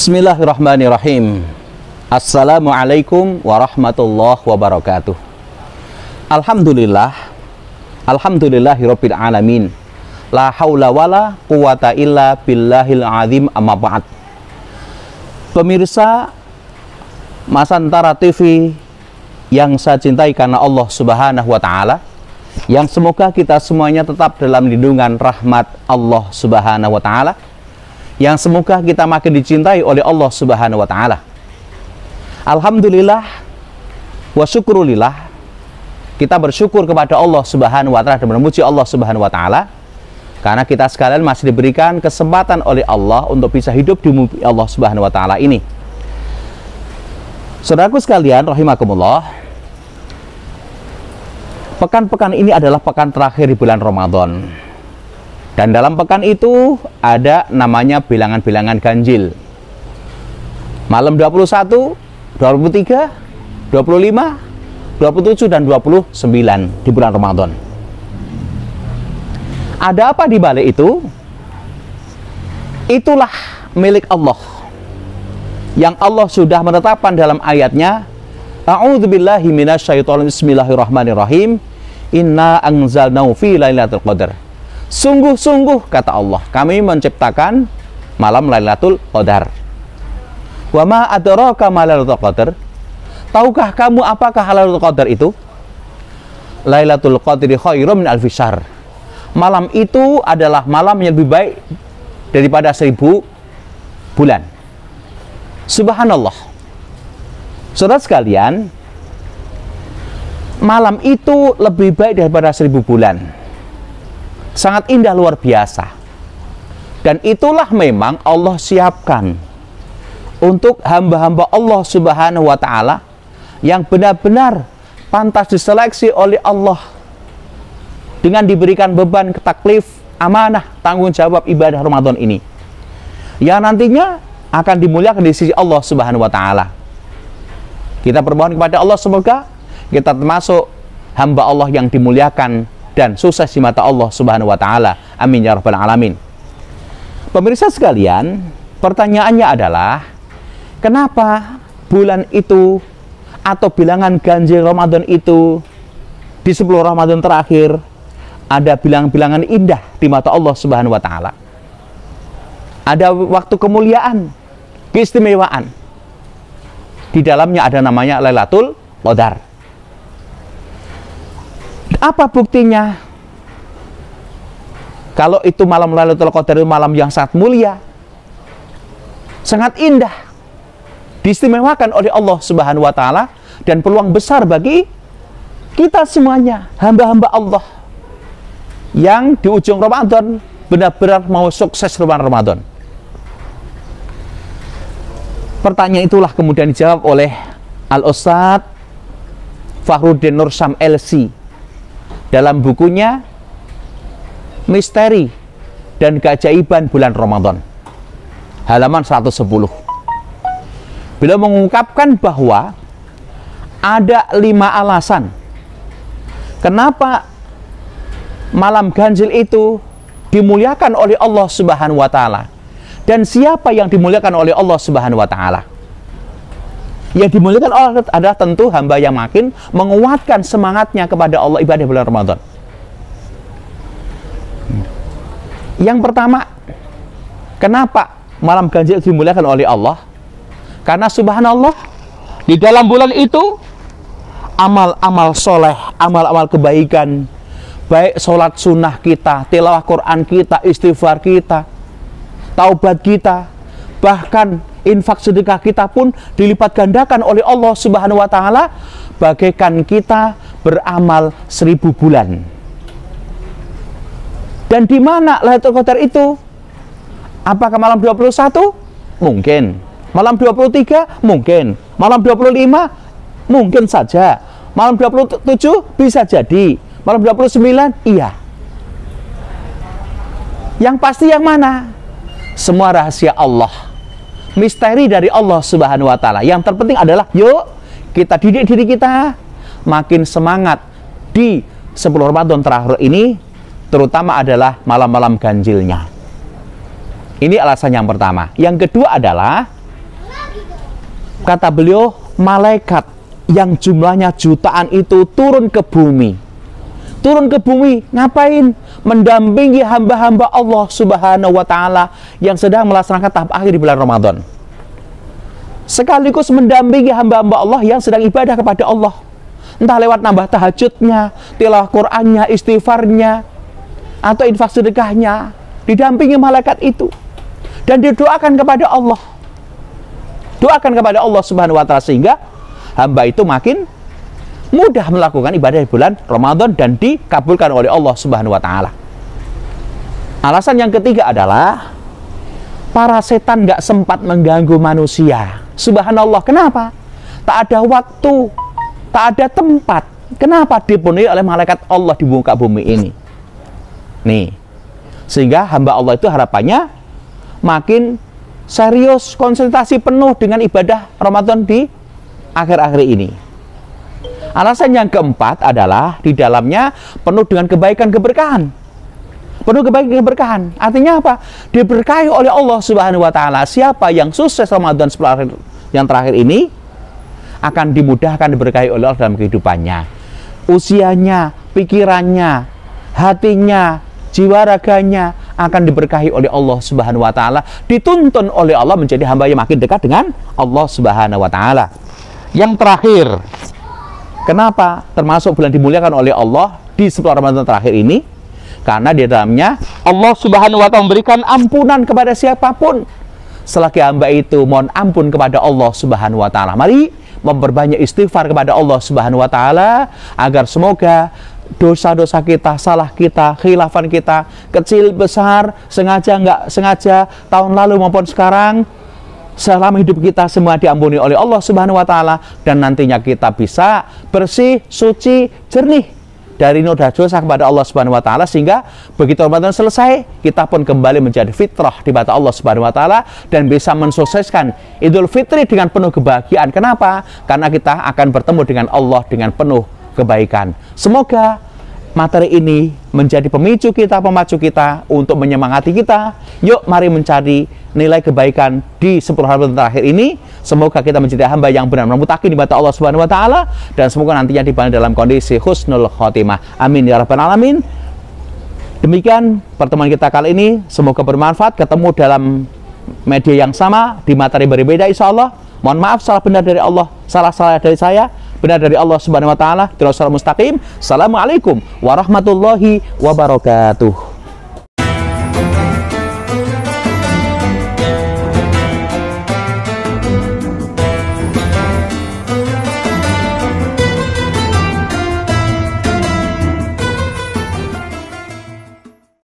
Bismillahirrahmanirrahim. Assalamualaikum warahmatullahi wabarakatuh. Alhamdulillahirabbil alamin. La haula wala quwata illa billahil azim, amma ba'd. Pemirsa Masantara TV yang saya cintai karena Allah Subhanahu wa taala, yang semoga kita semuanya tetap dalam lindungan rahmat Allah Subhanahu wa taala, yang semoga kita makin dicintai oleh Allah Subhanahu wa taala. Alhamdulillah wa syukurulillah, kita bersyukur kepada Allah Subhanahu wa taala dan memuji Allah Subhanahu wa taala karena kita sekalian masih diberikan kesempatan oleh Allah untuk bisa hidup di bumi Allah Subhanahu wa taala ini. Saudaraku sekalian rahimakumullah, pekan-pekan ini adalah pekan terakhir di bulan Ramadan. Dan dalam pekan itu ada namanya bilangan-bilangan ganjil. Malam 21, 23, 25, 27, dan 29 di bulan Ramadan. Ada apa di balik itu? Itulah milik Allah, yang Allah sudah menetapkan dalam ayatnya, A'udzubillahi minasyaitonir rajim, bismillahirrahmanirrahim, inna anzalnahu fi lailatul qadar. Sungguh-sungguh, kata Allah, kami menciptakan malam Lailatul Qadar. Wa ma adraka ma Lailatul Qadar? Tahukah kamu apakah Lailatul Qadar itu? Lailatul Qadri khairum min alfi syahr. Malam itu adalah malam yang lebih baik daripada 1000 bulan. Subhanallah. Saudara sekalian, malam itu lebih baik daripada 1000 bulan. Sangat indah, luar biasa. Dan itulah memang Allah siapkan untuk hamba-hamba Allah Subhanahu wa taala yang benar-benar pantas diseleksi oleh Allah dengan diberikan beban taklif, amanah, tanggung jawab ibadah Ramadan ini, yang nantinya akan dimuliakan di sisi Allah Subhanahu wa taala. Kita bermohon kepada Allah semoga kita termasuk hamba Allah yang dimuliakan dan sukses di mata Allah Subhanahu wa taala. Amin ya rabbal alamin. Pemirsa sekalian, pertanyaannya adalah, kenapa bulan itu atau bilangan ganjil Ramadan itu di 10 Ramadan terakhir ada bilangan-bilangan indah di mata Allah Subhanahu wa taala? Ada waktu kemuliaan, keistimewaan. Di dalamnya ada namanya Lailatul Qadar. Apa buktinya? Kalau itu malam Lailatul Qadar itu malam yang sangat mulia, sangat indah, diistimewakan oleh Allah Subhanahu wa taala, dan peluang besar bagi kita semuanya, hamba-hamba Allah yang di ujung Ramadan benar-benar mau sukses bulan Ramadan. Pertanyaan itulah kemudian dijawab oleh Al-Ustadz Fakhruddin Nur Syam LC dalam bukunya Misteri dan Keajaiban Bulan Ramadan, halaman 110. Beliau mengungkapkan bahwa ada 5 alasan kenapa malam ganjil itu dimuliakan oleh Allah Subhanahu wa taala. Dan siapa yang dimuliakan oleh Allah Subhanahu wa taala? Yang dimuliakan Allah adalah tentu hamba yang makin menguatkan semangatnya kepada Allah ibadah bulan Ramadan. Yang pertama, kenapa malam ganjil dimuliakan oleh Allah? Karena subhanallah, di dalam bulan itu amal-amal soleh, amal-amal kebaikan, baik sholat sunnah kita, tilawah Quran kita, istighfar kita, taubat kita, bahkan infak sedekah kita pun dilipat gandakan oleh Allah Subhanahu wa taala bagaikan kita beramal 1000 bulan. Dan di mana Lailatul Qadar itu? Apakah malam 21? Mungkin. Malam 23? Mungkin. Malam 25? Mungkin saja. Malam 27? Bisa jadi. Malam 29? Iya. Yang pasti yang mana? Semua rahasia Allah, misteri dari Allah Subhanahu wa Ta'ala. Yang terpenting adalah yuk kita didik diri kita makin semangat di 10 Ramadan terakhir ini, terutama adalah malam-malam ganjilnya. Ini alasan yang pertama. Yang kedua adalah, kata beliau, malaikat yang jumlahnya jutaan itu turun ke bumi. Turun ke bumi, ngapain? Mendampingi hamba-hamba Allah Subhanahu wa Ta'ala yang sedang melaksanakan tahap akhir di bulan Ramadan. Sekaligus mendampingi hamba-hamba Allah yang sedang ibadah kepada Allah. Entah lewat nambah tahajudnya, tilawah Qur'annya, istighfarnya, atau infak sedekahnya. Didampingi malaikat itu. Dan didoakan kepada Allah. Doakan kepada Allah Subhanahu wa Ta'ala sehingga hamba itu makin mudah melakukan ibadah di bulan Ramadan dan dikabulkan oleh Allah Subhanahu wa Ta'ala. Alasan yang ketiga adalah para setan nggak sempat mengganggu manusia. Subhanallah, kenapa? Tak ada waktu, tak ada tempat. Kenapa dipenuhi oleh malaikat Allah di muka bumi ini? Nih, sehingga hamba Allah itu harapannya makin serius, konsentrasi penuh dengan ibadah Ramadan di akhir-akhir ini. Alasan yang keempat adalah di dalamnya penuh dengan kebaikan keberkahan. Penuh kebaikan keberkahan. Artinya apa? Diberkahi oleh Allah Subhanahu wa Ta'ala. Siapa yang sukses Ramadan yang terakhir ini akan dimudahkan, diberkahi oleh Allah dalam kehidupannya. Usianya, pikirannya, hatinya, jiwa raganya akan diberkahi oleh Allah Subhanahu wa Ta'ala. Dituntun oleh Allah menjadi hamba yang makin dekat dengan Allah Subhanahu wa Ta'ala. Yang terakhir, kenapa termasuk bulan dimuliakan oleh Allah di 10 Ramadan terakhir ini? Karena di dalamnya Allah Subhanahu wa Ta'ala memberikan ampunan kepada siapapun. Selagi hamba itu mohon ampun kepada Allah Subhanahu wa Ta'ala. Mari memperbanyak istighfar kepada Allah Subhanahu wa Ta'ala agar semoga dosa-dosa kita, salah kita, khilafan kita, kecil besar, sengaja nggak sengaja, tahun lalu maupun sekarang, selama hidup kita semua diampuni oleh Allah Subhanahu wa Ta'ala, dan nantinya kita bisa bersih, suci, jernih dari noda dosa kepada Allah Subhanahu wa Ta'ala, sehingga begitu Ramadan selesai kita pun kembali menjadi fitrah di mata Allah Subhanahu wa Ta'ala dan bisa mensukseskan Idul Fitri dengan penuh kebahagiaan. Kenapa? Karena kita akan bertemu dengan Allah dengan penuh kebaikan. Semoga materi ini menjadi pemicu kita, pemacu kita untuk menyemangati kita. Yuk mari mencari nilai kebaikan di 10 hari terakhir ini. Semoga kita menjadi hamba yang benar-benar mutakin di mata Allah Subhanahu wa Ta'ala, dan semoga nantinya dibangun dalam kondisi husnul khotimah. Amin ya rabbal alamin. Demikian pertemuan kita kali ini, semoga bermanfaat. Ketemu dalam media yang sama di materi berbeda insya Allah. Mohon maaf salah benar dari Allah, salah dari saya, benar dari Allah Subhanahu wa Ta'ala. Terus mustaqim. Assalamualaikum warahmatullahi wabarakatuh.